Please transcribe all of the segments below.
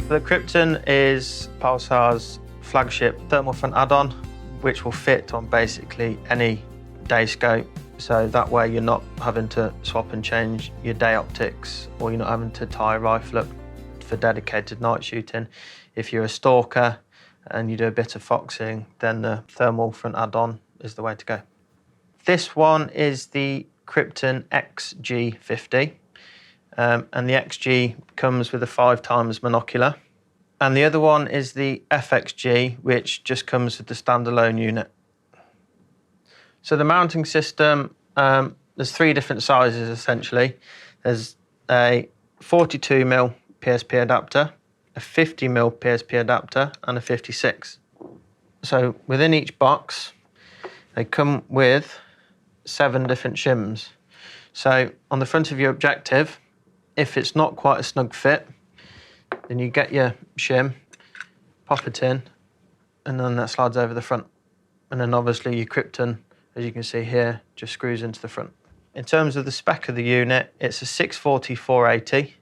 The Krypton is Pulsar's flagship thermal front add-on, which will fit on basically any day scope. So that way you're not having to swap and change your day optics, or you're not having to tie a rifle up for dedicated night shooting. If you're a stalker and you do a bit of foxing, then the thermal front add-on is the way to go. This one is the Krypton FXG50. And the XG comes with a 5x monocular. And the other one is the FXG, which just comes with the standalone unit. So the mounting system, there's 3 different sizes essentially. There's a 42mm PSP adapter, a 50mm PSP adapter, and a 56. So within each box, they come with 7 different shims. So on the front of your objective, if it's not quite a snug fit, then you get your shim, pop it in, and then that slides over the front. And then obviously your Krypton, as you can see here, just screws into the front. In terms of the spec of the unit, it's a 640-480,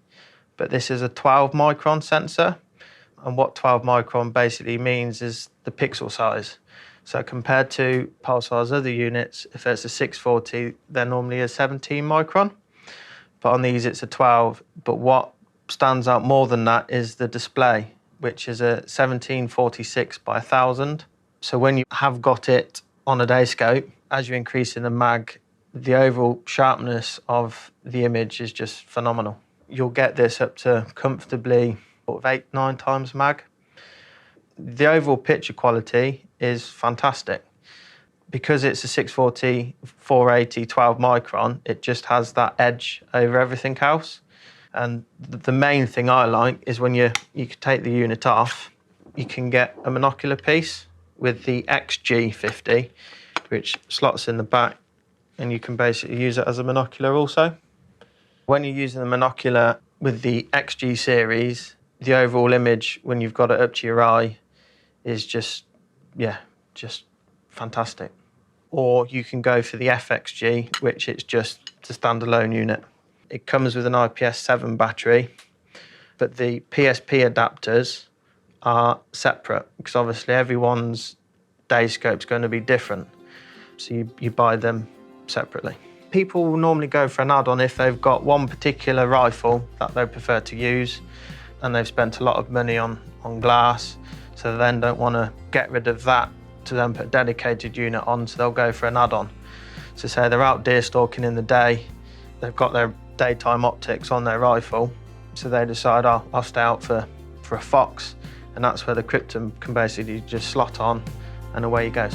but this is a 12 micron sensor. And what 12 micron basically means is the pixel size. So compared to Pulsar's other units, if it's a 640, they're normally a 17 micron. But on these, it's a 12. But what stands out more than that is the display, which is a 1746 by 1000. So when you have got it on a day scope, as you increase in the mag, the overall sharpness of the image is just phenomenal. You'll get this up to comfortably 8-9 times mag. The overall picture quality is fantastic. Because it's a 640, 480, 12 micron, it just has that edge over everything else. And the main thing I like is when you can take the unit off, you can get a monocular piece with the XG50, which slots in the back, and you can basically use it as a monocular also. When you're using the monocular with the XG series, the overall image, when you've got it up to your eye, is just fantastic. Or you can go for the FXG, which is just a standalone unit. It comes with an IPS7 battery, but the PSP adapters are separate because obviously everyone's day scope's going to be different. So you buy them separately. People will normally go for an add-on if they've got one particular rifle that they prefer to use and they've spent a lot of money on glass, so they then don't want to get rid of that to then put a dedicated unit on, so they'll go for an add-on. So say they're out deer stalking in the day, they've got their daytime optics on their rifle, so they decide, I'll stay out for a fox, and that's where the Krypton can basically just slot on and away he goes.